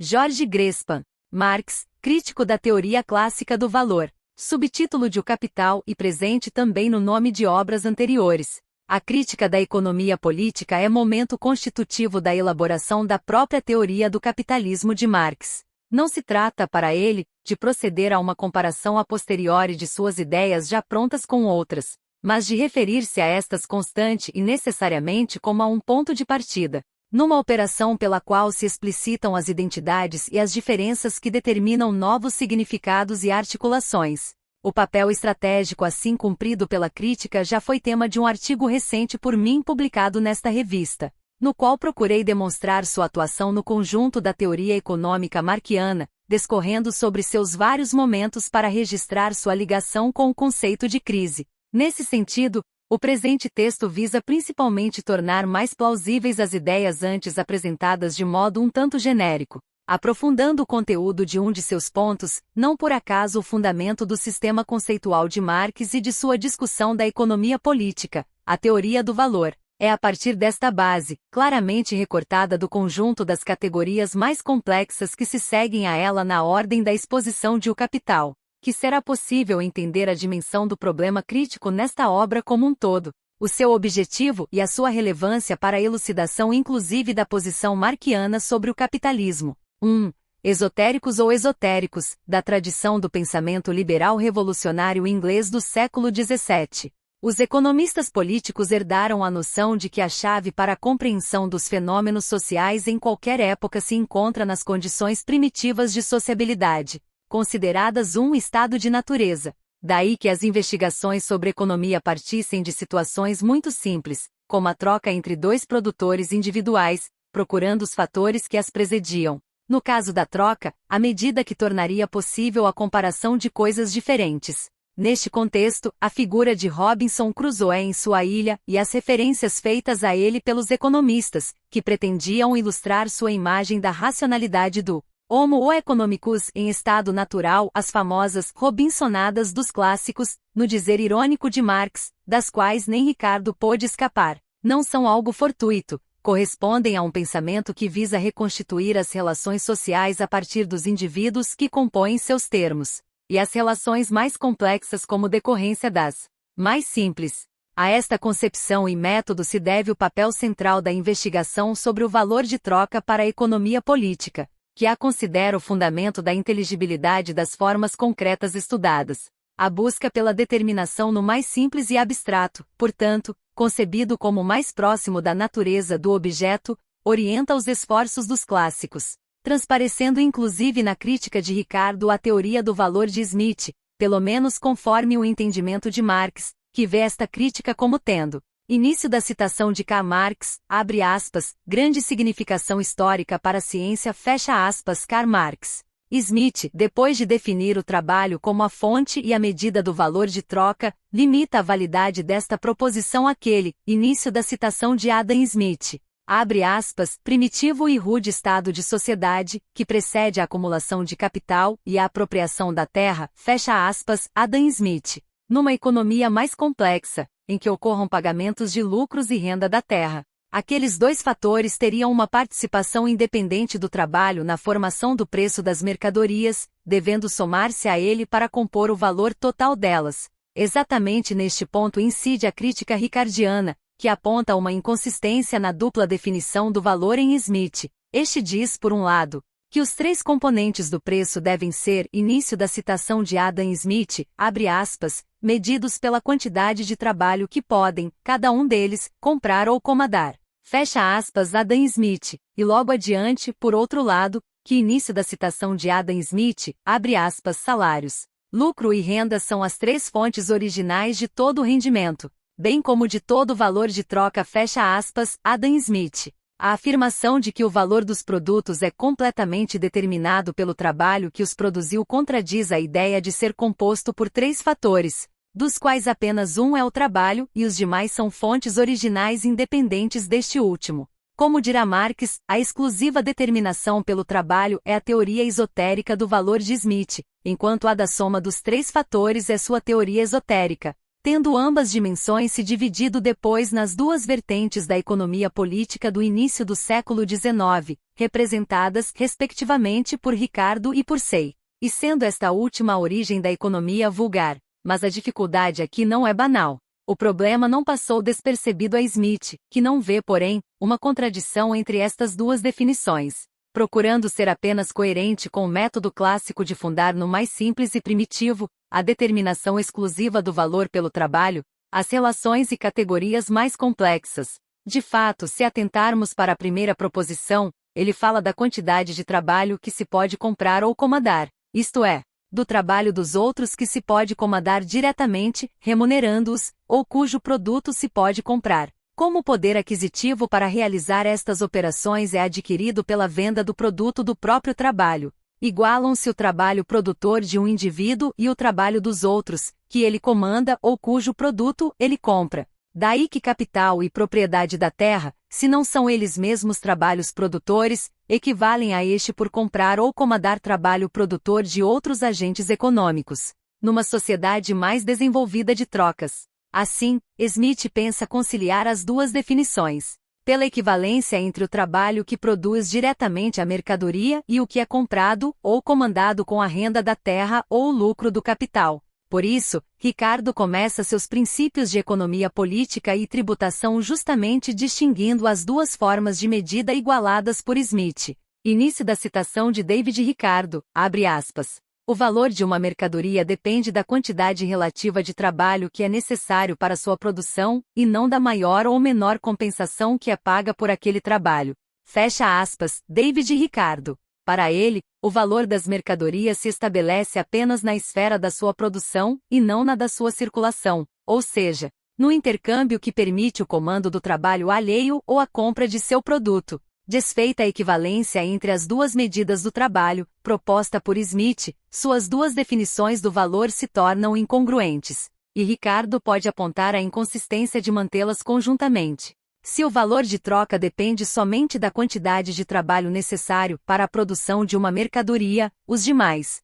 Jorge Grespan. Marx, crítico da teoria clássica do valor. Subtítulo de O Capital e presente também no nome de obras anteriores. A crítica da economia política é momento constitutivo da elaboração da própria teoria do capitalismo de Marx. Não se trata, para ele, de proceder a uma comparação a posteriori de suas ideias já prontas com outras, mas de referir-se a estas constante e necessariamente como a um ponto de partida, numa operação pela qual se explicitam as identidades e as diferenças que determinam novos significados e articulações. O papel estratégico assim cumprido pela crítica já foi tema de um artigo recente por mim publicado nesta revista, no qual procurei demonstrar sua atuação no conjunto da teoria econômica marquiana, discorrendo sobre seus vários momentos para registrar sua ligação com o conceito de crise. Nesse sentido, o presente texto visa principalmente tornar mais plausíveis as ideias antes apresentadas de modo um tanto genérico, aprofundando o conteúdo de um de seus pontos, não por acaso o fundamento do sistema conceitual de Marx e de sua discussão da economia política, a teoria do valor. É a partir desta base, claramente recortada do conjunto das categorias mais complexas que se seguem a ela na ordem da exposição de O Capital, que será possível entender a dimensão do problema crítico nesta obra como um todo, o seu objetivo e a sua relevância para a elucidação inclusive da posição marquiana sobre o capitalismo. 1. Esotéricos ou esotéricos, da tradição do pensamento liberal revolucionário inglês do século XVII. Os economistas políticos herdaram a noção de que a chave para a compreensão dos fenômenos sociais em qualquer época se encontra nas condições primitivas de sociabilidade, consideradas um estado de natureza. Daí que as investigações sobre economia partissem de situações muito simples, como a troca entre dois produtores individuais, procurando os fatores que as precediam. No caso da troca, a medida que tornaria possível a comparação de coisas diferentes. Neste contexto, a figura de Robinson Crusoe em sua ilha e as referências feitas a ele pelos economistas, que pretendiam ilustrar sua imagem da racionalidade do Homo economicus em estado natural, as famosas Robinsonadas dos clássicos, no dizer irônico de Marx, das quais nem Ricardo pôde escapar, não são algo fortuito, correspondem a um pensamento que visa reconstituir as relações sociais a partir dos indivíduos que compõem seus termos, e as relações mais complexas como decorrência das mais simples. A esta concepção e método se deve o papel central da investigação sobre o valor de troca para a economia política, que a considera o fundamento da inteligibilidade das formas concretas estudadas. A busca pela determinação no mais simples e abstrato, portanto, concebido como mais próximo da natureza do objeto, orienta os esforços dos clássicos, transparecendo inclusive na crítica de Ricardo à teoria do valor de Smith, pelo menos conforme o entendimento de Marx, que vê esta crítica como tendo início da citação de Karl Marx, abre aspas, grande significação histórica para a ciência, fecha aspas, Karl Marx. Smith, depois de definir o trabalho como a fonte e a medida do valor de troca, limita a validade desta proposição àquele, início da citação de Adam Smith, abre aspas, primitivo e rude estado de sociedade, que precede a acumulação de capital e a apropriação da terra, fecha aspas, Adam Smith. Numa economia mais complexa, em que ocorram pagamentos de lucros e renda da terra, aqueles dois fatores teriam uma participação independente do trabalho na formação do preço das mercadorias, devendo somar-se a ele para compor o valor total delas. Exatamente neste ponto incide a crítica ricardiana, que aponta uma inconsistência na dupla definição do valor em Smith. Este diz, por um lado, que os três componentes do preço devem ser, início da citação de Adam Smith, abre aspas, medidos pela quantidade de trabalho que podem, cada um deles, comprar ou comandar. Fecha aspas Adam Smith, e logo adiante, por outro lado, que início da citação de Adam Smith, abre aspas, salários, lucro e renda são as três fontes originais de todo o rendimento, bem como de todo o valor de troca, fecha aspas, Adam Smith. A afirmação de que o valor dos produtos é completamente determinado pelo trabalho que os produziu contradiz a ideia de ser composto por três fatores, dos quais apenas um é o trabalho e os demais são fontes originais independentes deste último. Como dirá Marx, a exclusiva determinação pelo trabalho é a teoria esotérica do valor de Smith, enquanto a da soma dos três fatores é sua teoria esotérica. tendo ambas dimensões se dividido depois nas duas vertentes da economia política do início do século XIX, representadas, respectivamente, por Ricardo e por Say, e sendo esta última a origem da economia vulgar. Mas a dificuldade aqui não é banal. O problema não passou despercebido a Smith, que não vê, porém, uma contradição entre estas duas definições. Procurando ser apenas coerente com o método clássico de fundar no mais simples e primitivo, a determinação exclusiva do valor pelo trabalho, as relações e categorias mais complexas. De fato, se atentarmos para a primeira proposição, ele fala da quantidade de trabalho que se pode comprar ou comandar, isto é, do trabalho dos outros que se pode comandar diretamente, remunerando-os, ou cujo produto se pode comprar. Como o poder aquisitivo para realizar estas operações é adquirido pela venda do produto do próprio trabalho, igualam-se o trabalho produtor de um indivíduo e o trabalho dos outros, que ele comanda ou cujo produto ele compra. Daí que capital e propriedade da terra, se não são eles mesmos trabalhos produtores, equivalem a este por comprar ou comandar trabalho produtor de outros agentes econômicos, numa sociedade mais desenvolvida de trocas. Assim, Smith pensa conciliar as duas definições, pela equivalência entre o trabalho que produz diretamente a mercadoria e o que é comprado ou comandado com a renda da terra ou o lucro do capital. Por isso, Ricardo começa seus princípios de economia política e tributação justamente distinguindo as duas formas de medida igualadas por Smith. Início da citação de David Ricardo, abre aspas. O valor de uma mercadoria depende da quantidade relativa de trabalho que é necessário para sua produção, e não da maior ou menor compensação que é paga por aquele trabalho. Fecha aspas, David Ricardo. Para ele, o valor das mercadorias se estabelece apenas na esfera da sua produção, e não na da sua circulação, ou seja, no intercâmbio que permite o comando do trabalho alheio ou a compra de seu produto. Desfeita a equivalência entre as duas medidas do trabalho, proposta por Smith, suas duas definições do valor se tornam incongruentes, e Ricardo pode apontar a inconsistência de mantê-las conjuntamente. Se o valor de troca depende somente da quantidade de trabalho necessário para a produção de uma mercadoria, os demais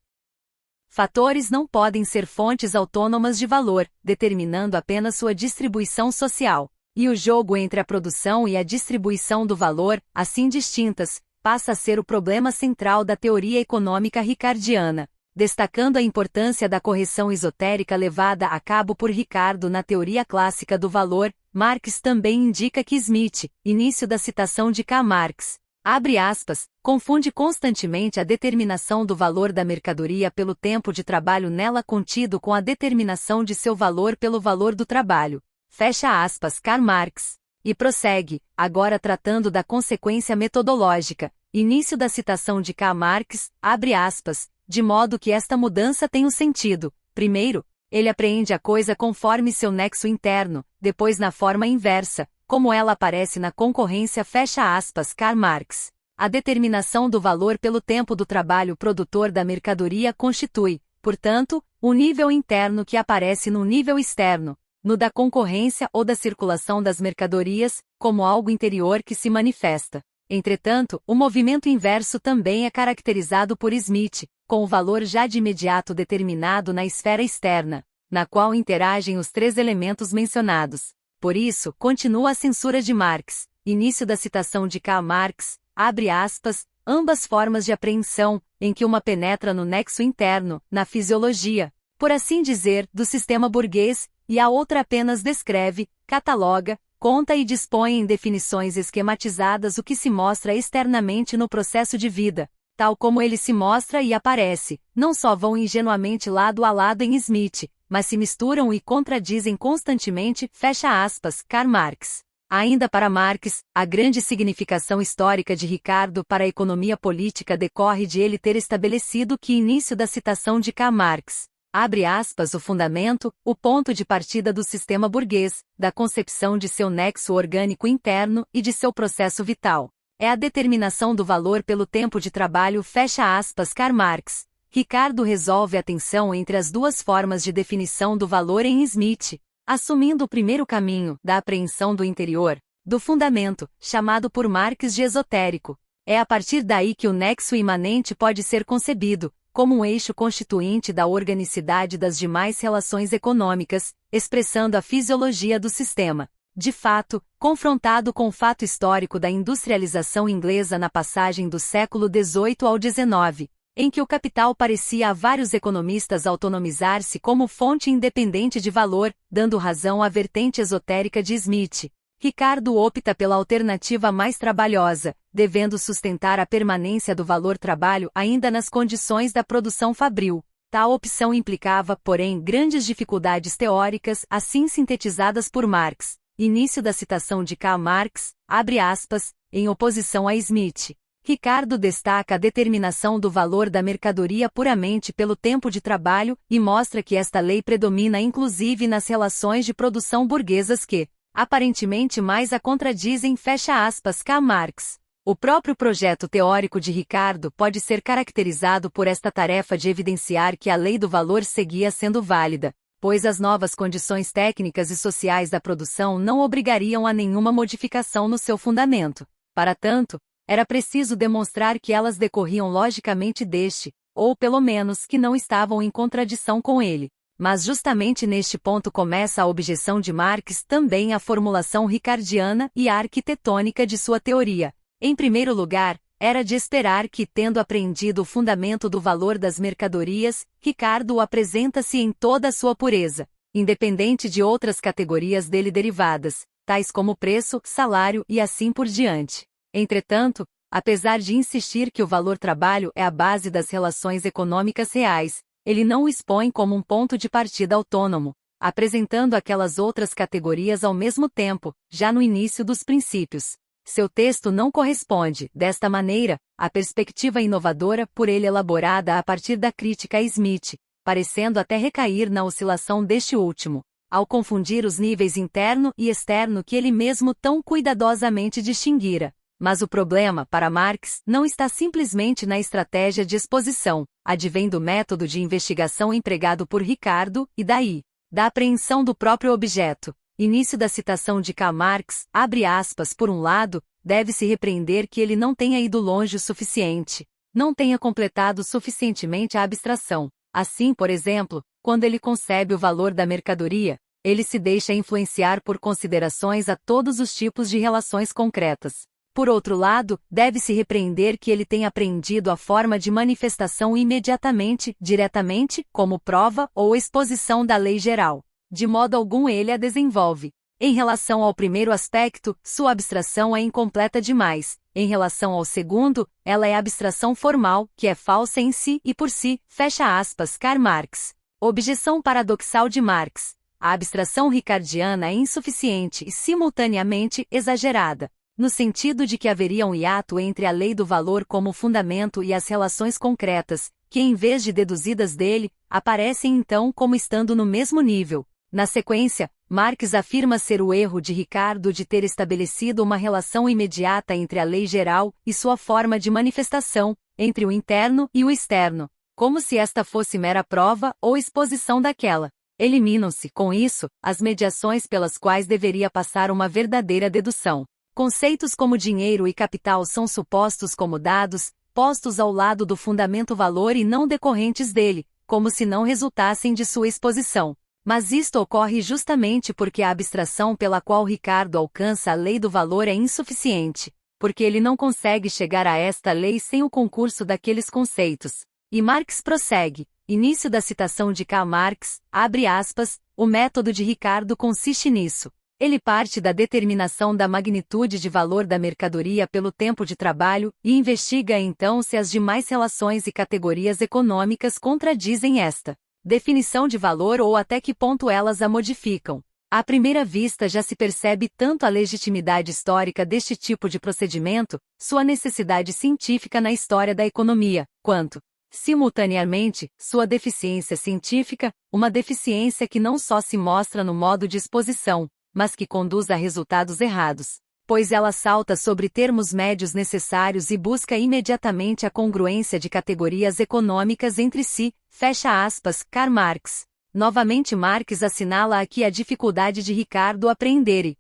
fatores não podem ser fontes autônomas de valor, determinando apenas sua distribuição social. E o jogo entre a produção e a distribuição do valor, assim distintas, passa a ser o problema central da teoria econômica ricardiana. Destacando a importância da correção esotérica levada a cabo por Ricardo na teoria clássica do valor, Marx também indica que Smith, início da citação de Karl Marx, abre aspas, confunde constantemente a determinação do valor da mercadoria pelo tempo de trabalho nela contido com a determinação de seu valor pelo valor do trabalho. Fecha aspas, Karl Marx. E prossegue, agora tratando da consequência metodológica, início da citação de Karl Marx, abre aspas, de modo que esta mudança tem um sentido. Primeiro, ele apreende a coisa conforme seu nexo interno, depois na forma inversa, como ela aparece na concorrência, fecha aspas, Karl Marx. A determinação do valor pelo tempo do trabalho produtor da mercadoria constitui, portanto, um nível interno que aparece no nível externo, no da concorrência ou da circulação das mercadorias, como algo interior que se manifesta. Entretanto, o movimento inverso também é caracterizado por Smith, com o valor já de imediato determinado na esfera externa, na qual interagem os três elementos mencionados. Por isso, continua a censura de Marx, início da citação de Karl Marx, abre aspas, ambas formas de apreensão, em que uma penetra no nexo interno, na fisiologia, por assim dizer, do sistema burguês, e a outra apenas descreve, cataloga, conta e dispõe em definições esquematizadas o que se mostra externamente no processo de vida, tal como ele se mostra e aparece, não só vão ingenuamente lado a lado em Smith, mas se misturam e contradizem constantemente, fecha aspas, Karl Marx. Ainda para Marx, a grande significação histórica de Ricardo para a economia política decorre de ele ter estabelecido que início da citação de Karl Marx, abre aspas, o fundamento, o ponto de partida do sistema burguês, da concepção de seu nexo orgânico interno e de seu processo vital. É a determinação do valor pelo tempo de trabalho, fecha aspas, Karl Marx. Ricardo resolve a tensão entre as duas formas de definição do valor em Smith, assumindo o primeiro caminho, da apreensão do interior, do fundamento, chamado por Marx de esotérico. É a partir daí que o nexo imanente pode ser concebido, como um eixo constituinte da organicidade das demais relações econômicas, expressando a fisiologia do sistema. De fato, confrontado com o fato histórico da industrialização inglesa na passagem do século XVIII ao XIX, em que o capital parecia a vários economistas autonomizar-se como fonte independente de valor, dando razão à vertente esotérica de Smith, Ricardo opta pela alternativa mais trabalhosa, devendo sustentar a permanência do valor-trabalho ainda nas condições da produção fabril. Tal opção implicava, porém, grandes dificuldades teóricas, assim sintetizadas por Marx. Início da citação de Karl Marx, abre aspas, em oposição a Smith. Ricardo destaca a determinação do valor da mercadoria puramente pelo tempo de trabalho e mostra que esta lei predomina inclusive nas relações de produção burguesas que, aparentemente mais a contradizem, fecha aspas, Karl Marx. O próprio projeto teórico de Ricardo pode ser caracterizado por esta tarefa de evidenciar que a lei do valor seguia sendo válida, pois as novas condições técnicas e sociais da produção não obrigariam a nenhuma modificação no seu fundamento. Para tanto, era preciso demonstrar que elas decorriam logicamente deste, ou pelo menos que não estavam em contradição com ele. Mas justamente neste ponto começa a objeção de Marx também à formulação ricardiana e à arquitetônica de sua teoria. Em primeiro lugar, era de esperar que, tendo apreendido o fundamento do valor das mercadorias, Ricardo o apresenta-se em toda a sua pureza, independente de outras categorias dele derivadas, tais como preço, salário e assim por diante. Entretanto, apesar de insistir que o valor-trabalho é a base das relações econômicas reais, ele não o expõe como um ponto de partida autônomo, apresentando aquelas outras categorias ao mesmo tempo, já no início dos princípios. Seu texto não corresponde, desta maneira, à perspectiva inovadora por ele elaborada a partir da crítica a Smith, parecendo até recair na oscilação deste último, ao confundir os níveis interno e externo que ele mesmo tão cuidadosamente distinguira. Mas o problema, para Marx, não está simplesmente na estratégia de exposição, advém do método de investigação empregado por Ricardo, e daí, da apreensão do próprio objeto. Início da citação de Karl Marx, abre aspas, por um lado, deve-se repreender que ele não tenha ido longe o suficiente, não tenha completado suficientemente a abstração. Assim, por exemplo, quando ele concebe o valor da mercadoria, ele se deixa influenciar por considerações a todos os tipos de relações concretas. Por outro lado, deve-se repreender que ele tenha apreendido a forma de manifestação imediatamente, diretamente, como prova ou exposição da lei geral. De modo algum ele a desenvolve. Em relação ao primeiro aspecto, sua abstração é incompleta demais. Em relação ao segundo, ela é abstração formal, que é falsa em si e por si, fecha aspas, Karl Marx. Objeção paradoxal de Marx. A abstração ricardiana é insuficiente e simultaneamente exagerada, no sentido de que haveria um hiato entre a lei do valor como fundamento e as relações concretas, que em vez de deduzidas dele, aparecem então como estando no mesmo nível. Na sequência, Marx afirma ser o erro de Ricardo de ter estabelecido uma relação imediata entre a lei geral e sua forma de manifestação, entre o interno e o externo, como se esta fosse mera prova ou exposição daquela. Eliminam-se, com isso, as mediações pelas quais deveria passar uma verdadeira dedução. Conceitos como dinheiro e capital são supostos como dados, postos ao lado do fundamento valor e não decorrentes dele, como se não resultassem de sua exposição. Mas isto ocorre justamente porque a abstração pela qual Ricardo alcança a lei do valor é insuficiente, porque ele não consegue chegar a esta lei sem o concurso daqueles conceitos. E Marx prossegue, início da citação de Karl Marx, abre aspas, o método de Ricardo consiste nisso. Ele parte da determinação da magnitude de valor da mercadoria pelo tempo de trabalho e investiga então se as demais relações e categorias econômicas contradizem esta definição de valor ou até que ponto elas a modificam. À primeira vista já se percebe tanto a legitimidade histórica deste tipo de procedimento, sua necessidade científica na história da economia, quanto, simultaneamente, sua deficiência científica, uma deficiência que não só se mostra no modo de exposição, mas que conduz a resultados errados, pois ela salta sobre termos médios necessários e busca imediatamente a congruência de categorias econômicas entre si, fecha aspas, Karl Marx. Novamente Marx assinala aqui a dificuldade de Ricardo apreender e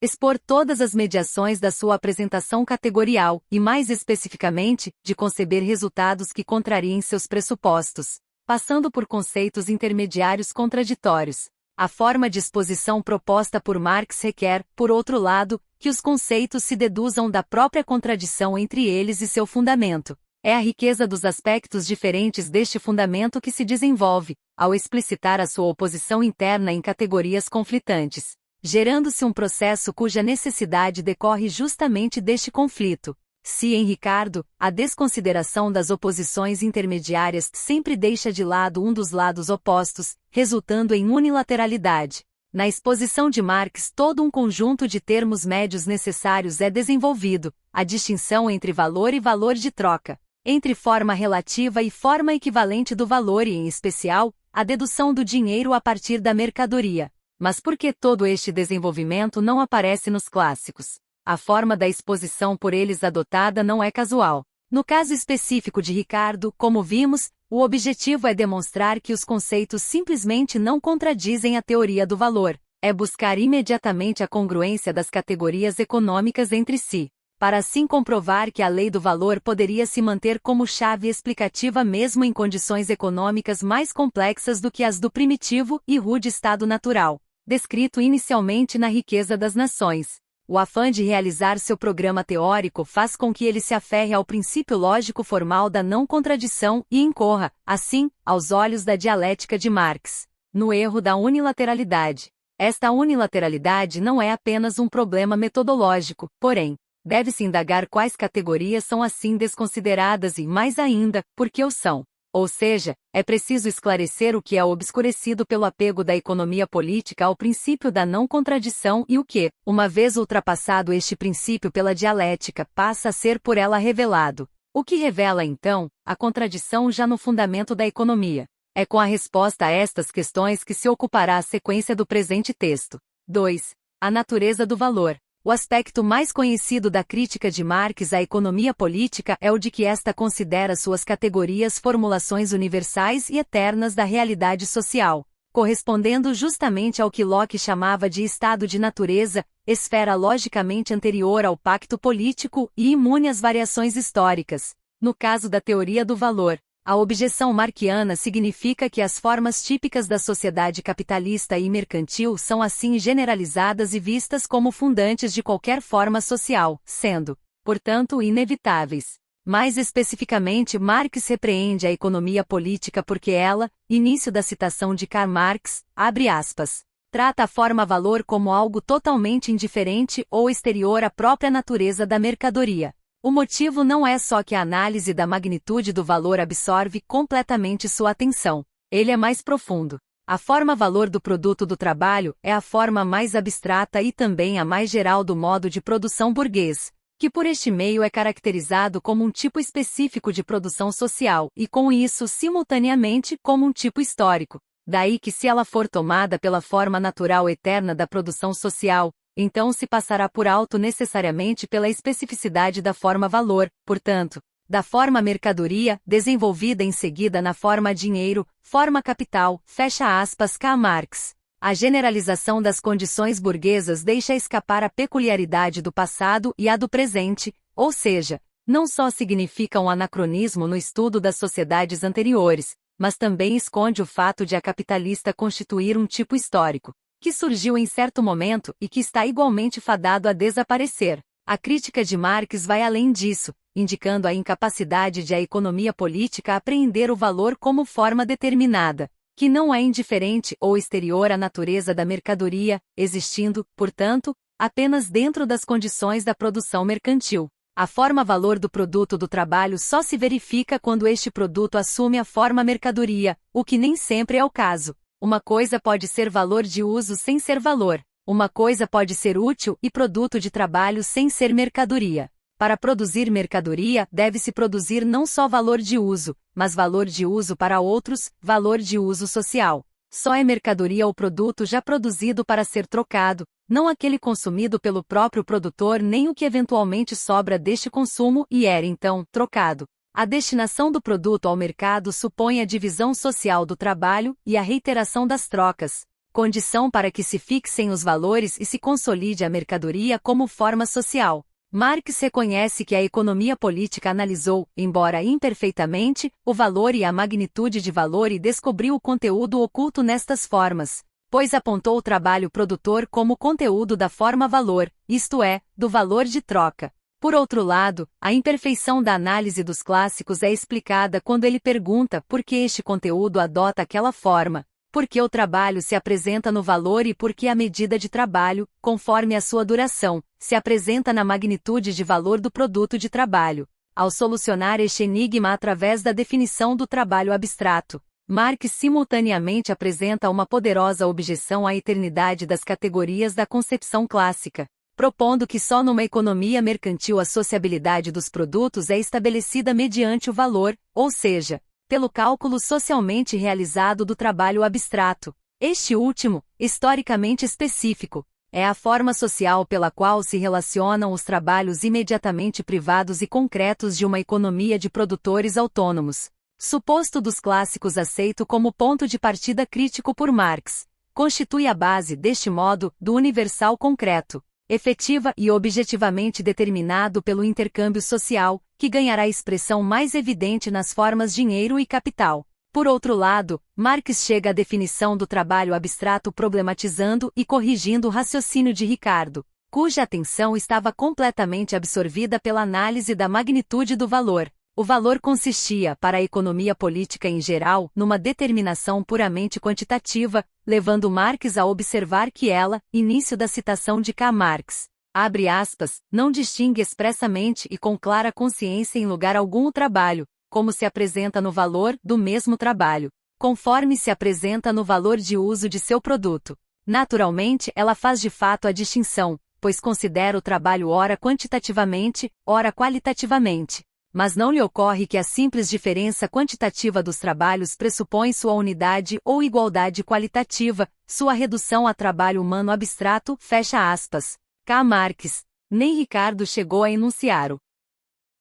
expor todas as mediações da sua apresentação categorial e, mais especificamente, de conceber resultados que contrariem seus pressupostos, passando por conceitos intermediários contraditórios. A forma de exposição proposta por Marx requer, por outro lado, que os conceitos se deduzam da própria contradição entre eles e seu fundamento. É a riqueza dos aspectos diferentes deste fundamento que se desenvolve, ao explicitar a sua oposição interna em categorias conflitantes, gerando-se um processo cuja necessidade decorre justamente deste conflito. Se em Ricardo, a desconsideração das oposições intermediárias sempre deixa de lado um dos lados opostos, resultando em unilateralidade. Na exposição de Marx, todo um conjunto de termos médios necessários é desenvolvido, a distinção entre valor e valor de troca, entre forma relativa e forma equivalente do valor e, em especial, a dedução do dinheiro a partir da mercadoria. Mas por que todo este desenvolvimento não aparece nos clássicos? A forma da exposição por eles adotada não é casual. No caso específico de Ricardo, como vimos, o objetivo é demonstrar que os conceitos simplesmente não contradizem a teoria do valor, é buscar imediatamente a congruência das categorias econômicas entre si, para assim comprovar que a lei do valor poderia se manter como chave explicativa mesmo em condições econômicas mais complexas do que as do primitivo e rude estado natural, descrito inicialmente na Riqueza das Nações. O afã de realizar seu programa teórico faz com que ele se aferre ao princípio lógico formal da não contradição e incorra, assim, aos olhos da dialética de Marx, no erro da unilateralidade. Esta unilateralidade não é apenas um problema metodológico, porém, deve-se indagar quais categorias são assim desconsideradas e, mais ainda, por que o são. Ou seja, é preciso esclarecer o que é obscurecido pelo apego da economia política ao princípio da não contradição e o que, uma vez ultrapassado este princípio pela dialética, passa a ser por ela revelado. O que revela, então, a contradição já no fundamento da economia. É com a resposta a estas questões que se ocupará a sequência do presente texto. 2. A natureza do valor. O aspecto mais conhecido da crítica de Marx à economia política é o de que esta considera suas categorias formulações universais e eternas da realidade social, correspondendo justamente ao que Locke chamava de estado de natureza, esfera logicamente anterior ao pacto político e imune às variações históricas. No caso da teoria do valor, a objeção marquiana significa que as formas típicas da sociedade capitalista e mercantil são assim generalizadas e vistas como fundantes de qualquer forma social, sendo, portanto, inevitáveis. Mais especificamente, Marx repreende a economia política porque ela, início da citação de Karl Marx, abre aspas, trata a forma valor como algo totalmente indiferente ou exterior à própria natureza da mercadoria. O motivo não é só que a análise da magnitude do valor absorve completamente sua atenção. Ele é mais profundo. A forma valor do produto do trabalho é a forma mais abstrata e também a mais geral do modo de produção burguês, que por este meio é caracterizado como um tipo específico de produção social e com isso simultaneamente como um tipo histórico. Daí que se ela for tomada pela forma natural eterna da produção social, então se passará por alto necessariamente pela especificidade da forma valor, portanto, da forma mercadoria, desenvolvida em seguida na forma dinheiro, forma capital, fecha aspas Karl Marx. A generalização das condições burguesas deixa escapar a peculiaridade do passado e a do presente, ou seja, não só significa um anacronismo no estudo das sociedades anteriores, mas também esconde o fato de a capitalista constituir um tipo histórico, que surgiu em certo momento e que está igualmente fadado a desaparecer. A crítica de Marx vai além disso, indicando a incapacidade de a economia política apreender o valor como forma determinada, que não é indiferente ou exterior à natureza da mercadoria, existindo, portanto, apenas dentro das condições da produção mercantil. A forma valor do produto do trabalho só se verifica quando este produto assume a forma mercadoria, o que nem sempre é o caso. Uma coisa pode ser valor de uso sem ser valor. Uma coisa pode ser útil e produto de trabalho sem ser mercadoria. Para produzir mercadoria, deve-se produzir não só valor de uso, mas valor de uso para outros, valor de uso social. Só é mercadoria o produto já produzido para ser trocado, não aquele consumido pelo próprio produtor nem o que eventualmente sobra deste consumo e era então trocado. A destinação do produto ao mercado supõe a divisão social do trabalho e a reiteração das trocas. condição para que se fixem os valores e se consolide a mercadoria como forma social. Marx reconhece que a economia política analisou, embora imperfeitamente, o valor e a magnitude de valor e descobriu o conteúdo oculto nestas formas, pois apontou o trabalho produtor como conteúdo da forma valor, isto é, do valor de troca. Por outro lado, a imperfeição da análise dos clássicos é explicada quando ele pergunta por que este conteúdo adota aquela forma, por que o trabalho se apresenta no valor e por que a medida de trabalho, conforme a sua duração, se apresenta na magnitude de valor do produto de trabalho. Ao solucionar este enigma através da definição do trabalho abstrato, Marx simultaneamente apresenta uma poderosa objeção à eternidade das categorias da concepção clássica, propondo que só numa economia mercantil a sociabilidade dos produtos é estabelecida mediante o valor, ou seja, pelo cálculo socialmente realizado do trabalho abstrato. Este último, historicamente específico, é a forma social pela qual se relacionam os trabalhos imediatamente privados e concretos de uma economia de produtores autônomos. Suposto dos clássicos aceito como ponto de partida crítico por Marx, constitui a base, deste modo, do universal concreto, efetiva e objetivamente determinado pelo intercâmbio social, que ganhará expressão mais evidente nas formas dinheiro e capital. Por outro lado, Marx chega à definição do trabalho abstrato problematizando e corrigindo o raciocínio de Ricardo, cuja atenção estava completamente absorvida pela análise da magnitude do valor. O valor consistia, para a economia política em geral, numa determinação puramente quantitativa, levando Marx a observar que ela, início da citação de K. Marx, abre aspas, não distingue expressamente e com clara consciência em lugar algum o trabalho, como se apresenta no valor do mesmo trabalho, conforme se apresenta no valor de uso de seu produto. Naturalmente, ela faz de fato a distinção, pois considera o trabalho ora quantitativamente, ora qualitativamente. Mas não lhe ocorre que a simples diferença quantitativa dos trabalhos pressupõe sua unidade ou igualdade qualitativa, sua redução a trabalho humano abstrato, fecha aspas. K. Marx. Nem Ricardo chegou a enunciar o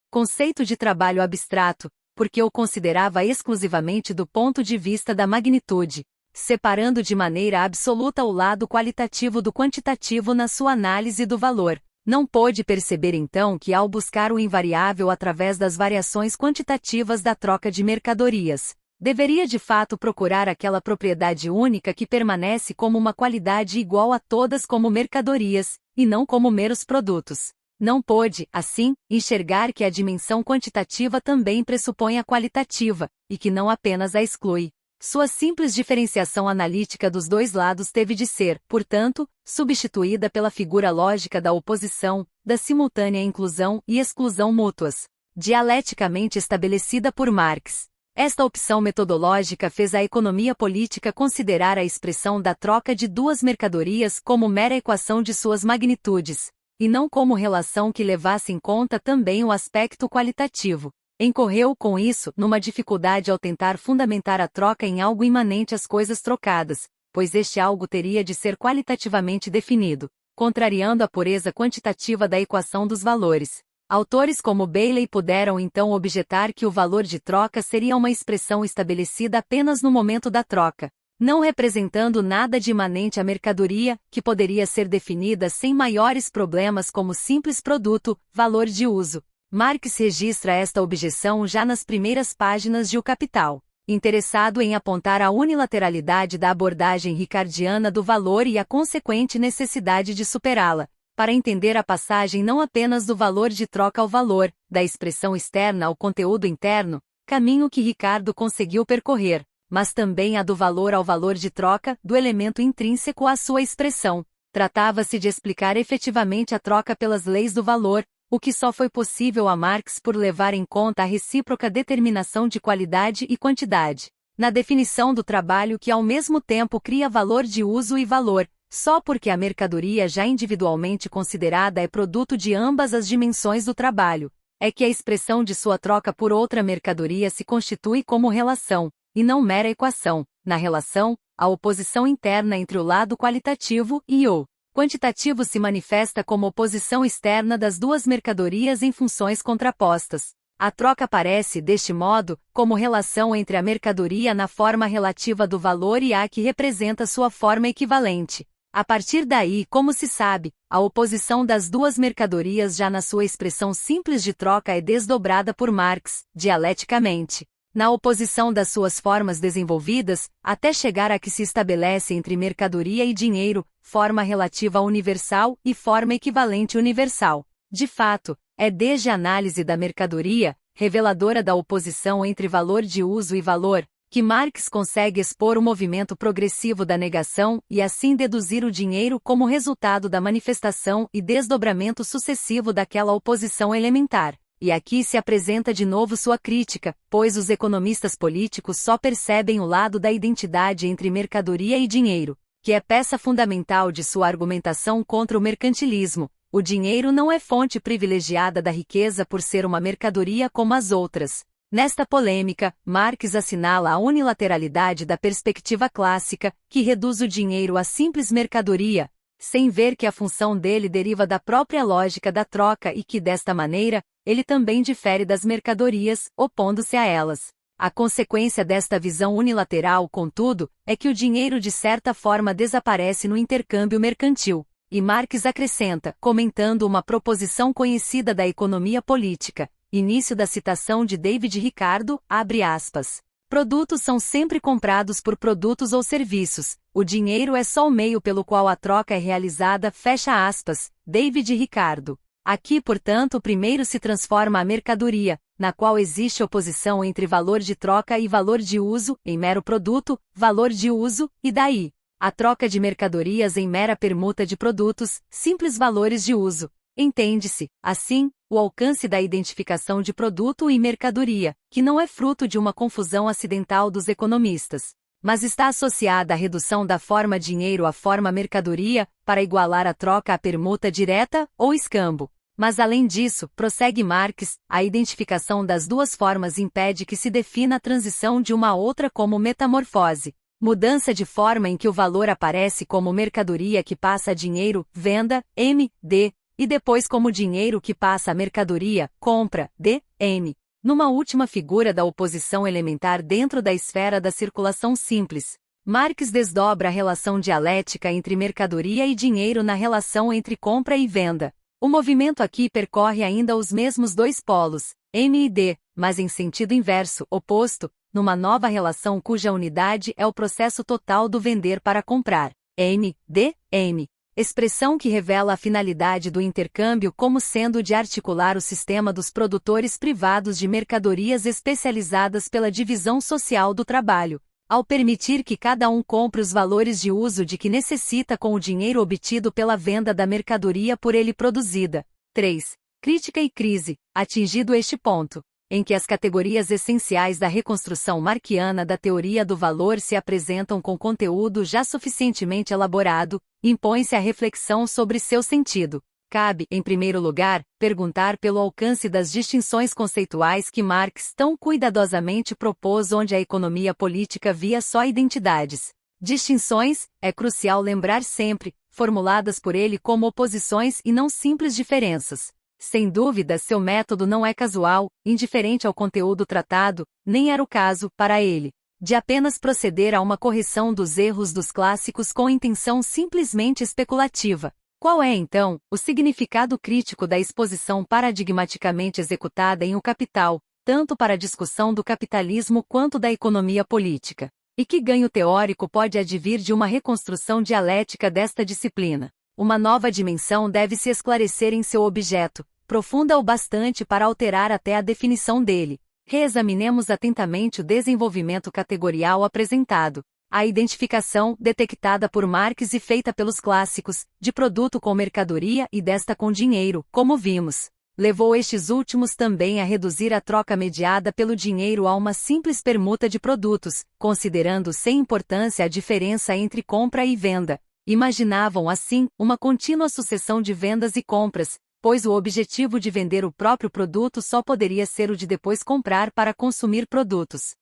conceito de trabalho abstrato, porque o considerava exclusivamente do ponto de vista da magnitude, separando de maneira absoluta o lado qualitativo do quantitativo na sua análise do valor. Não pôde perceber então que ao buscar o invariável através das variações quantitativas da troca de mercadorias, deveria de fato procurar aquela propriedade única que permanece como uma qualidade igual a todas como mercadorias, e não como meros produtos. Não pôde, assim, enxergar que a dimensão quantitativa também pressupõe a qualitativa, e que não apenas a exclui. Sua simples diferenciação analítica dos dois lados teve de ser, portanto, substituída pela figura lógica da oposição, da simultânea inclusão e exclusão mútuas, dialeticamente estabelecida por Marx. Esta opção metodológica fez a economia política considerar a expressão da troca de duas mercadorias como mera equação de suas magnitudes, e não como relação que levasse em conta também o aspecto qualitativo. Incorreu, com isso, numa dificuldade ao tentar fundamentar a troca em algo imanente às coisas trocadas, pois este algo teria de ser qualitativamente definido, contrariando a pureza quantitativa da equação dos valores. Autores como Bailey puderam então objetar que o valor de troca seria uma expressão estabelecida apenas no momento da troca, não representando nada de imanente à mercadoria, que poderia ser definida sem maiores problemas como simples produto, valor de uso. Marx registra esta objeção já nas primeiras páginas de O Capital, interessado em apontar a unilateralidade da abordagem ricardiana do valor e a consequente necessidade de superá-la, para entender a passagem não apenas do valor de troca ao valor, da expressão externa ao conteúdo interno, caminho que Ricardo conseguiu percorrer, mas também a do valor ao valor de troca, do elemento intrínseco à sua expressão. Tratava-se de explicar efetivamente a troca pelas leis do valor, o que só foi possível a Marx por levar em conta a recíproca determinação de qualidade e quantidade, na definição do trabalho que ao mesmo tempo cria valor de uso e valor, só porque a mercadoria já individualmente considerada é produto de ambas as dimensões do trabalho, é que a expressão de sua troca por outra mercadoria se constitui como relação, e não mera equação. Na relação, a oposição interna entre o lado qualitativo e o quantitativo se manifesta como oposição externa das duas mercadorias em funções contrapostas. A troca aparece, deste modo, como relação entre a mercadoria na forma relativa do valor e a que representa sua forma equivalente. A partir daí, como se sabe, a oposição das duas mercadorias já na sua expressão simples de troca é desdobrada por Marx, dialeticamente, na oposição das suas formas desenvolvidas, até chegar à que se estabelece entre mercadoria e dinheiro, forma relativa universal e forma equivalente universal. De fato, é desde a análise da mercadoria, reveladora da oposição entre valor de uso e valor, que Marx consegue expor o movimento progressivo da negação e assim deduzir o dinheiro como resultado da manifestação e desdobramento sucessivo daquela oposição elementar. E aqui se apresenta de novo sua crítica, pois os economistas políticos só percebem o lado da identidade entre mercadoria e dinheiro, que é peça fundamental de sua argumentação contra o mercantilismo. O dinheiro não é fonte privilegiada da riqueza por ser uma mercadoria como as outras. Nesta polêmica, Marx assinala a unilateralidade da perspectiva clássica, que reduz o dinheiro a simples mercadoria, sem ver que a função dele deriva da própria lógica da troca e que, desta maneira, ele também difere das mercadorias, opondo-se a elas. A consequência desta visão unilateral, contudo, é que o dinheiro de certa forma desaparece no intercâmbio mercantil. E Marx acrescenta, comentando uma proposição conhecida da economia política, início da citação de David Ricardo, abre aspas. Produtos são sempre comprados por produtos ou serviços, o dinheiro é só o meio pelo qual a troca é realizada, fecha aspas, David Ricardo. Aqui, portanto, primeiro se transforma a mercadoria, na qual existe oposição entre valor de troca e valor de uso, em mero produto, valor de uso, e daí a troca de mercadorias em mera permuta de produtos, simples valores de uso. Entende-se, assim, o alcance da identificação de produto e mercadoria, que não é fruto de uma confusão acidental dos economistas, mas está associada à redução da forma dinheiro à forma mercadoria, para igualar a troca à permuta direta ou escambo. Mas além disso, prossegue Marx, a identificação das duas formas impede que se defina a transição de uma a outra como metamorfose. Mudança de forma em que o valor aparece como mercadoria que passa a dinheiro, venda, M.D., e depois como dinheiro que passa a mercadoria, compra, D.M. Numa última figura da oposição elementar dentro da esfera da circulação simples, Marx desdobra a relação dialética entre mercadoria e dinheiro na relação entre compra e venda. O movimento aqui percorre ainda os mesmos dois polos, M e D, mas em sentido inverso, oposto, numa nova relação cuja unidade é o processo total do vender para comprar, M, D, M. Expressão que revela a finalidade do intercâmbio como sendo de articular o sistema dos produtores privados de mercadorias especializadas pela divisão social do trabalho, ao permitir que cada um compre os valores de uso de que necessita com o dinheiro obtido pela venda da mercadoria por ele produzida. 3. Crítica e crise. Atingido este ponto, em que as categorias essenciais da reconstrução marquiana da teoria do valor se apresentam com conteúdo já suficientemente elaborado, impõe-se a reflexão sobre seu sentido. Cabe, em primeiro lugar, perguntar pelo alcance das distinções conceituais que Marx tão cuidadosamente propôs, onde a economia política via só identidades. Distinções, é crucial lembrar sempre, formuladas por ele como oposições e não simples diferenças. Sem dúvida, seu método não é casual, indiferente ao conteúdo tratado, nem era o caso, para ele, de apenas proceder a uma correção dos erros dos clássicos com intenção simplesmente especulativa. Qual é, então, o significado crítico da exposição paradigmaticamente executada em O Capital, tanto para a discussão do capitalismo quanto da economia política? E que ganho teórico pode advir de uma reconstrução dialética desta disciplina? Uma nova dimensão deve se esclarecer em seu objeto, profunda o bastante para alterar até a definição dele. Reexaminemos atentamente o desenvolvimento categorial apresentado. A identificação, detectada por Marx e feita pelos clássicos, de produto com mercadoria e desta com dinheiro, como vimos, levou estes últimos também a reduzir a troca mediada pelo dinheiro a uma simples permuta de produtos, considerando sem importância a diferença entre compra e venda. Imaginavam, assim, uma contínua sucessão de vendas e compras, pois o objetivo de vender o próprio produto só poderia ser o de depois comprar para consumir produtos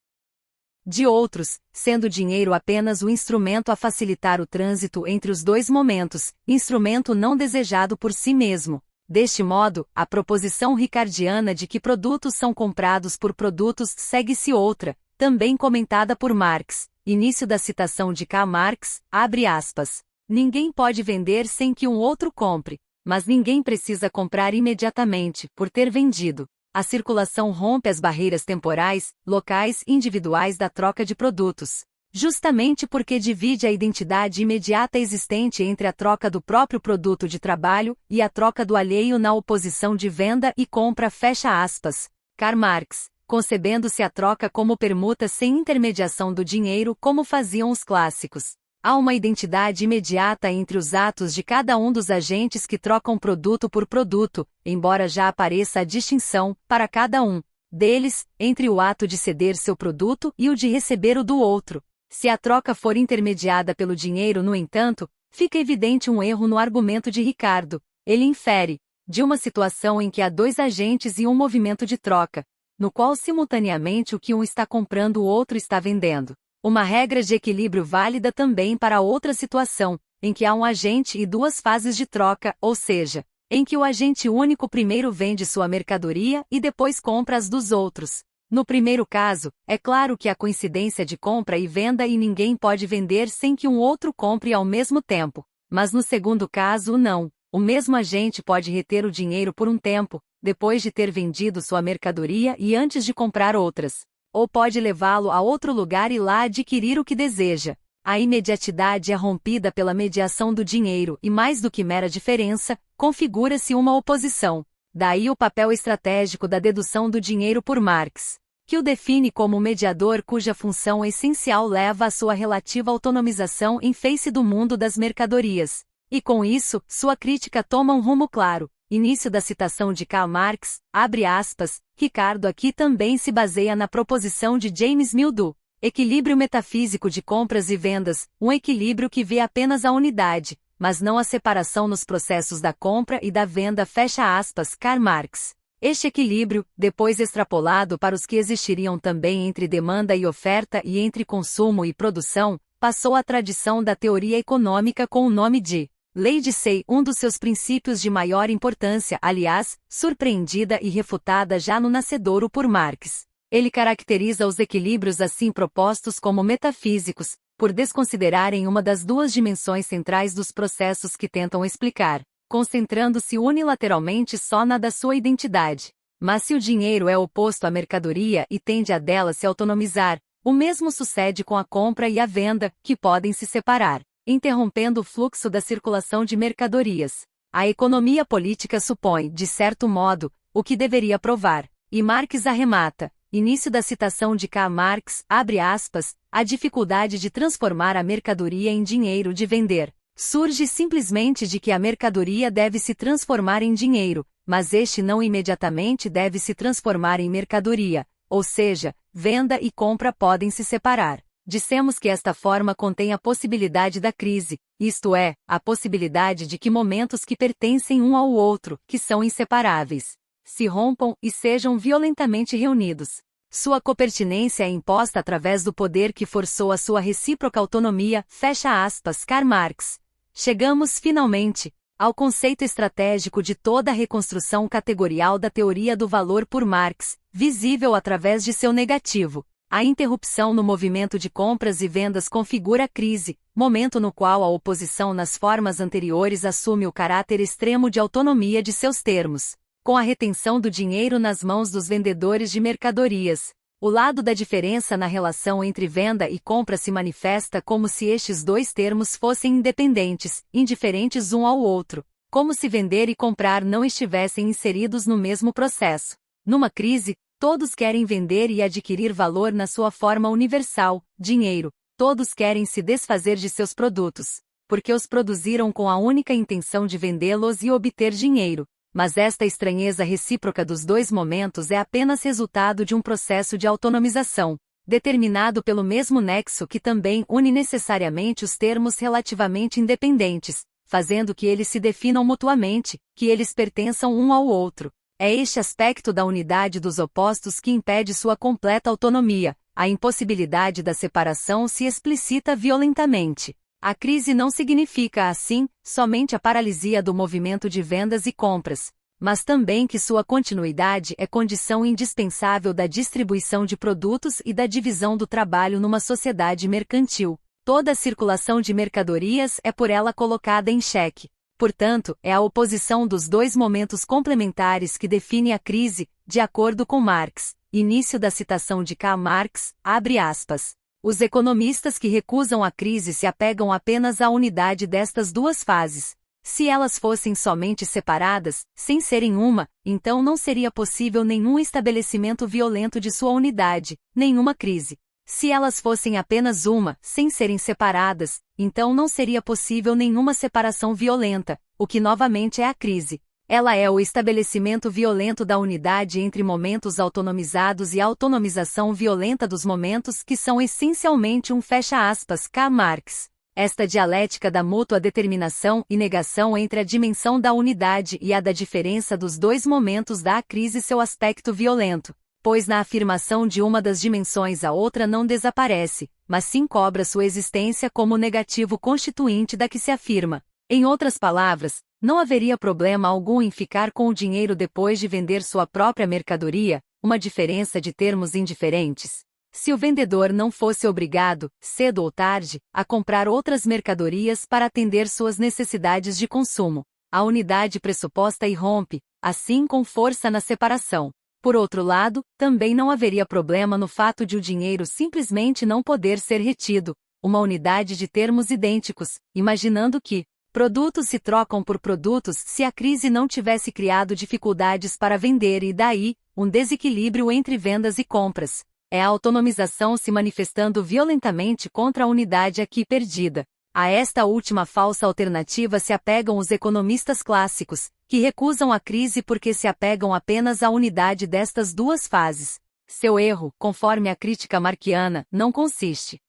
de outros, sendo o dinheiro apenas o instrumento a facilitar o trânsito entre os dois momentos, instrumento não desejado por si mesmo. Deste modo, a proposição ricardiana de que produtos são comprados por produtos segue-se outra, também comentada por Marx. Início da citação de Karl Marx, abre aspas. Ninguém pode vender sem que um outro compre, mas ninguém precisa comprar imediatamente, por ter vendido. A circulação rompe as barreiras temporais, locais e individuais da troca de produtos. Justamente porque divide a identidade imediata existente entre a troca do próprio produto de trabalho e a troca do alheio na oposição de venda e compra, fecha aspas. Karl Marx, concebendo-se a troca como permuta sem intermediação do dinheiro como faziam os clássicos. Há uma identidade imediata entre os atos de cada um dos agentes que trocam produto por produto, embora já apareça a distinção, para cada um deles, entre o ato de ceder seu produto e o de receber o do outro. Se a troca for intermediada pelo dinheiro, no entanto, fica evidente um erro no argumento de Ricardo. Ele infere, de uma situação em que há dois agentes e um movimento de troca, no qual simultaneamente o que um está comprando o outro está vendendo. Uma regra de equilíbrio válida também para outra situação, em que há um agente e duas fases de troca, ou seja, em que o agente único primeiro vende sua mercadoria e depois compra as dos outros. No primeiro caso, é claro que há coincidência de compra e venda e ninguém pode vender sem que um outro compre ao mesmo tempo. Mas no segundo caso, não. O mesmo agente pode reter o dinheiro por um tempo, depois de ter vendido sua mercadoria e antes de comprar outras. Ou pode levá-lo a outro lugar e lá adquirir o que deseja. A imediatidade é rompida pela mediação do dinheiro e, mais do que mera diferença, configura-se uma oposição. Daí o papel estratégico da dedução do dinheiro por Marx, que o define como mediador cuja função essencial leva à sua relativa autonomização em face do mundo das mercadorias. E com isso, sua crítica toma um rumo claro. Início da citação de Karl Marx, abre aspas, Ricardo aqui também se baseia na proposição de James Mill do equilíbrio metafísico de compras e vendas, um equilíbrio que vê apenas a unidade, mas não a separação nos processos da compra e da venda, fecha aspas, Karl Marx. Este equilíbrio, depois extrapolado para os que existiriam também entre demanda e oferta e entre consumo e produção, passou à tradição da teoria econômica com o nome de Lei de Say, um dos seus princípios de maior importância, aliás, surpreendida e refutada já no nascedouro por Marx. Ele caracteriza os equilíbrios assim propostos como metafísicos, por desconsiderarem uma das duas dimensões centrais dos processos que tentam explicar, concentrando-se unilateralmente só na da sua identidade. Mas se o dinheiro é oposto à mercadoria e tende a dela se autonomizar, o mesmo sucede com a compra e a venda, que podem se separar, interrompendo o fluxo da circulação de mercadorias. A economia política supõe, de certo modo, o que deveria provar. E Marx arremata, início da citação de Karl Marx, abre aspas, a dificuldade de transformar a mercadoria em dinheiro de vender. Surge simplesmente de que a mercadoria deve se transformar em dinheiro, mas este não imediatamente deve se transformar em mercadoria, ou seja, venda e compra podem se separar. Dissemos que esta forma contém a possibilidade da crise, isto é, a possibilidade de que momentos que pertencem um ao outro, que são inseparáveis, se rompam e sejam violentamente reunidos. Sua copertinência é imposta através do poder que forçou a sua recíproca autonomia, fecha aspas, Karl Marx. Chegamos, finalmente, ao conceito estratégico de toda a reconstrução categorial da teoria do valor por Marx, visível através de seu negativo. A interrupção no movimento de compras e vendas configura a crise, momento no qual a oposição nas formas anteriores assume o caráter extremo de autonomia de seus termos. Com a retenção do dinheiro nas mãos dos vendedores de mercadorias, o lado da diferença na relação entre venda e compra se manifesta como se estes dois termos fossem independentes, indiferentes um ao outro, como se vender e comprar não estivessem inseridos no mesmo processo. Numa crise, todos querem vender e adquirir valor na sua forma universal, dinheiro. Todos querem se desfazer de seus produtos, porque os produziram com a única intenção de vendê-los e obter dinheiro. Mas esta estranheza recíproca dos dois momentos é apenas resultado de um processo de autonomização, determinado pelo mesmo nexo que também une necessariamente os termos relativamente independentes, fazendo que eles se definam mutuamente, que eles pertençam um ao outro. É este aspecto da unidade dos opostos que impede sua completa autonomia. A impossibilidade da separação se explicita violentamente. A crise não significa, assim, somente a paralisia do movimento de vendas e compras, mas também que sua continuidade é condição indispensável da distribuição de produtos e da divisão do trabalho numa sociedade mercantil. Toda a circulação de mercadorias é por ela colocada em xeque. Portanto, é a oposição dos dois momentos complementares que define a crise, de acordo com Marx. Início da citação de Karl Marx, abre aspas. Os economistas que recusam a crise se apegam apenas à unidade destas duas fases. Se elas fossem somente separadas, sem serem uma, então não seria possível nenhum estabelecimento violento de sua unidade, nenhuma crise. Se elas fossem apenas uma, sem serem separadas, então não seria possível nenhuma separação violenta, o que novamente é a crise. Ela é o estabelecimento violento da unidade entre momentos autonomizados e a autonomização violenta dos momentos que são essencialmente fecha aspas, Karl Marx. Esta dialética da mútua determinação e negação entre a dimensão da unidade e a da diferença dos dois momentos dá à crise seu aspecto violento, pois na afirmação de uma das dimensões a outra não desaparece, mas sim cobra sua existência como negativo constituinte da que se afirma. Em outras palavras, não haveria problema algum em ficar com o dinheiro depois de vender sua própria mercadoria, uma diferença de termos indiferentes. Se o vendedor não fosse obrigado, cedo ou tarde, a comprar outras mercadorias para atender suas necessidades de consumo, a unidade pressuposta irrompe, assim com força na separação. Por outro lado, também não haveria problema no fato de o dinheiro simplesmente não poder ser retido, uma unidade de termos idênticos, imaginando que produtos se trocam por produtos se a crise não tivesse criado dificuldades para vender e daí, desequilíbrio entre vendas e compras. É a autonomização se manifestando violentamente contra a unidade aqui perdida. A esta última falsa alternativa se apegam os economistas clássicos, que recusam a crise porque se apegam apenas à unidade destas duas fases. Seu erro, conforme a crítica marquiana, não consiste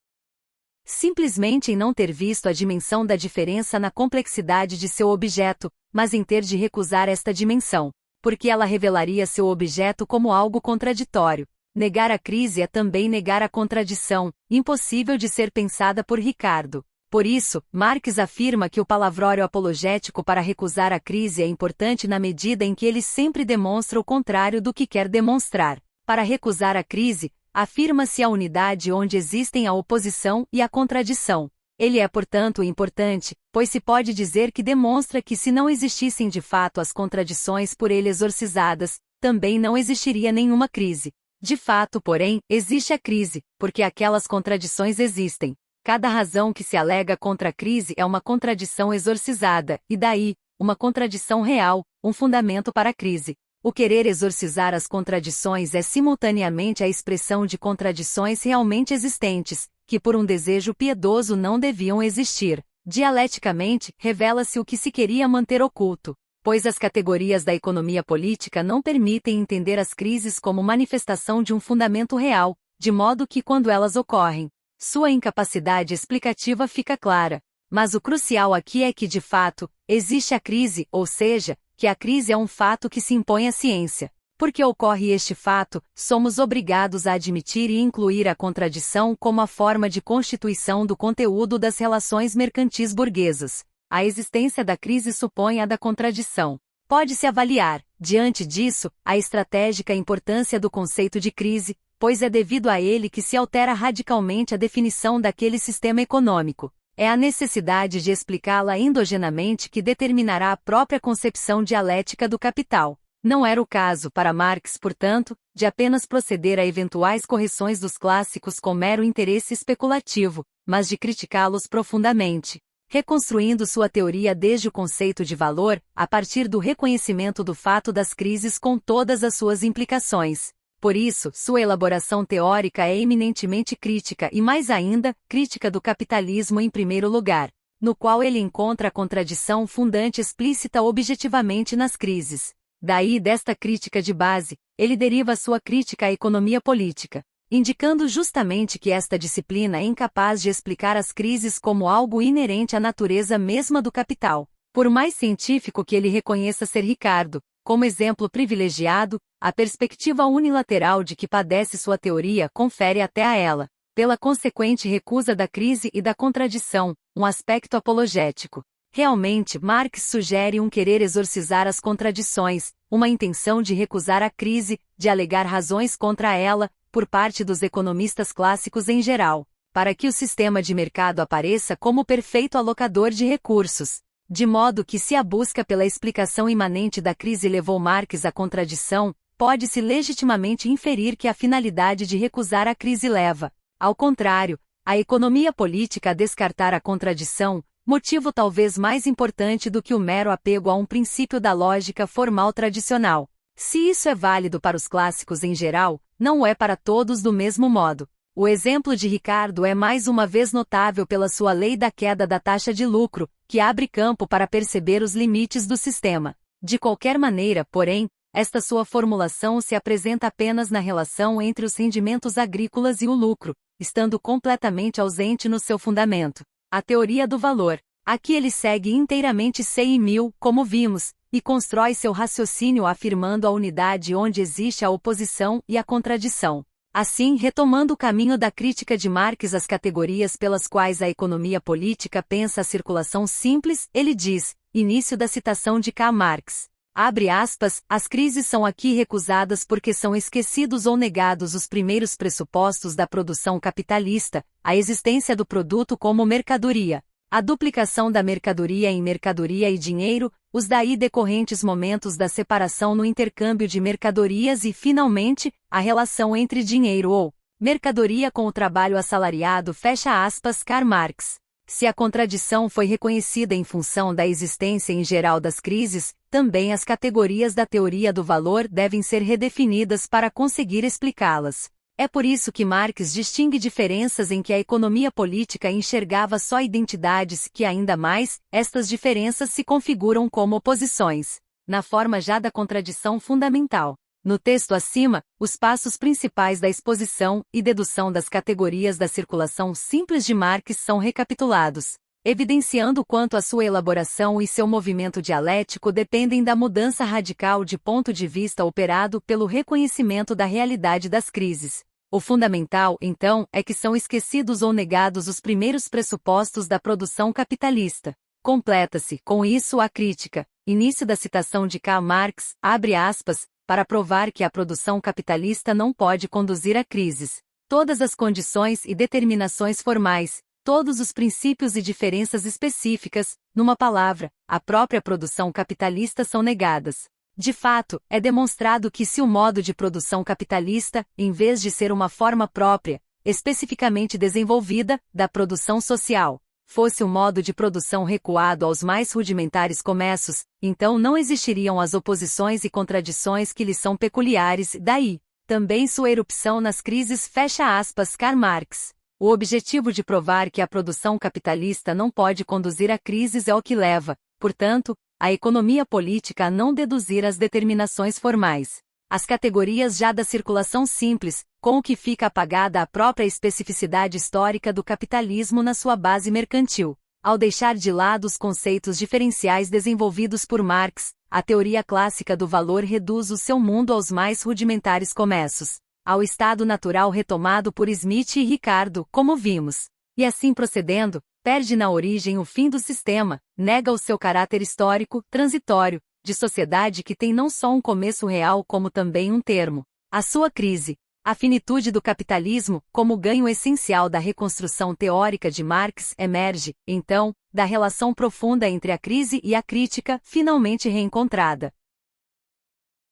simplesmente em não ter visto a dimensão da diferença na complexidade de seu objeto, mas em ter de recusar esta dimensão, porque ela revelaria seu objeto como algo contraditório. Negar a crise é também negar a contradição, impossível de ser pensada por Ricardo. Por isso, Marx afirma que o palavrório apologético para recusar a crise é importante na medida em que ele sempre demonstra o contrário do que quer demonstrar. Para recusar a crise, afirma-se a unidade onde existem a oposição e a contradição. Ele é, portanto, importante, pois se pode dizer que demonstra que se não existissem de fato as contradições por ele exorcizadas, também não existiria nenhuma crise. De fato, porém, existe a crise, porque aquelas contradições existem. Cada razão que se alega contra a crise é uma contradição exorcizada, e daí, uma contradição real, fundamento para a crise. O querer exorcizar as contradições é simultaneamente a expressão de contradições realmente existentes, que por desejo piedoso não deviam existir. Dialeticamente, revela-se o que se queria manter oculto, pois as categorias da economia política não permitem entender as crises como manifestação de fundamento real, de modo que quando elas ocorrem, sua incapacidade explicativa fica clara. Mas o crucial aqui é que de fato, existe a crise, ou seja, que a crise é fato que se impõe à ciência. Porque ocorre este fato, somos obrigados a admitir e incluir a contradição como a forma de constituição do conteúdo das relações mercantis burguesas. A existência da crise supõe a da contradição. Pode-se avaliar, diante disso, a estratégica importância do conceito de crise, pois é devido a ele que se altera radicalmente a definição daquele sistema econômico. É a necessidade de explicá-la endogenamente que determinará a própria concepção dialética do capital. Não era o caso para Marx, portanto, de apenas proceder a eventuais correções dos clássicos com mero interesse especulativo, mas de criticá-los profundamente, reconstruindo sua teoria desde o conceito de valor, a partir do reconhecimento do fato das crises com todas as suas implicações. Por isso, sua elaboração teórica é eminentemente crítica e, mais ainda, crítica do capitalismo em primeiro lugar, no qual ele encontra a contradição fundante explícita objetivamente nas crises. Daí desta crítica de base, ele deriva sua crítica à economia política, indicando justamente que esta disciplina é incapaz de explicar as crises como algo inerente à natureza mesma do capital. Por mais científico que ele reconheça ser Ricardo, como exemplo privilegiado, a perspectiva unilateral de que padece sua teoria confere até a ela, pela consequente recusa da crise e da contradição, aspecto apologético. Realmente, Marx sugere querer exorcizar as contradições, uma intenção de recusar a crise, de alegar razões contra ela, por parte dos economistas clássicos em geral, para que o sistema de mercado apareça como perfeito alocador de recursos. De modo que se a busca pela explicação imanente da crise levou Marx à contradição, pode-se legitimamente inferir que a finalidade de recusar a crise leva, ao contrário, a economia política a descartar a contradição, motivo talvez mais importante do que o mero apego a um princípio da lógica formal tradicional. Se isso é válido para os clássicos em geral, não é para todos do mesmo modo. O exemplo de Ricardo é mais uma vez notável pela sua lei da queda da taxa de lucro, que abre campo para perceber os limites do sistema. De qualquer maneira, porém, esta sua formulação se apresenta apenas na relação entre os rendimentos agrícolas e o lucro, estando completamente ausente no seu fundamento, a teoria do valor. Aqui ele segue inteiramente Mill, como vimos, e constrói seu raciocínio afirmando a unidade onde existe a oposição e a contradição. Assim, retomando o caminho da crítica de Marx às categorias pelas quais a economia política pensa a circulação simples, ele diz, início da citação de Karl Marx. Abre aspas, as crises são aqui recusadas porque são esquecidos ou negados os primeiros pressupostos da produção capitalista, a existência do produto como mercadoria, a duplicação da mercadoria em mercadoria e dinheiro, os daí decorrentes momentos da separação no intercâmbio de mercadorias e, finalmente, a relação entre dinheiro ou mercadoria com o trabalho assalariado. Fecha aspas. Karl Marx. Se a contradição foi reconhecida em função da existência em geral das crises, também as categorias da teoria do valor devem ser redefinidas para conseguir explicá-las. É por isso que Marx distingue diferenças em que a economia política enxergava só identidades que, ainda mais, estas diferenças se configuram como oposições, na forma já da contradição fundamental. No texto acima, os passos principais da exposição e dedução das categorias da circulação simples de Marx são recapitulados, evidenciando quanto a sua elaboração e seu movimento dialético dependem da mudança radical de ponto de vista operado pelo reconhecimento da realidade das crises. O fundamental, então, é que são esquecidos ou negados os primeiros pressupostos da produção capitalista. Completa-se, com isso, a crítica, início da citação de Karl Marx, abre aspas, para provar que a produção capitalista não pode conduzir a crises. Todas as condições e determinações formais, todos os princípios e diferenças específicas, numa palavra, a própria produção capitalista são negadas. De fato, é demonstrado que se o modo de produção capitalista, em vez de ser uma forma própria, especificamente desenvolvida, da produção social, fosse um modo de produção recuado aos mais rudimentares começos, então não existiriam as oposições e contradições que lhes são peculiares, daí, também sua erupção nas crises. Fecha aspas. Karl Marx. O objetivo de provar que a produção capitalista não pode conduzir a crises é o que leva, portanto, a economia política a não deduzir as determinações formais, as categorias já da circulação simples, com o que fica apagada a própria especificidade histórica do capitalismo na sua base mercantil. Ao deixar de lado os conceitos diferenciais desenvolvidos por Marx, a teoria clássica do valor reduz o seu mundo aos mais rudimentares começos, ao estado natural retomado por Smith e Ricardo, como vimos. E assim procedendo, perde na origem o fim do sistema, nega o seu caráter histórico, transitório, de sociedade que tem não só um começo real como também um termo. A sua crise, a finitude do capitalismo, como ganho essencial da reconstrução teórica de Marx, emerge, então, da relação profunda entre a crise e a crítica, finalmente reencontrada.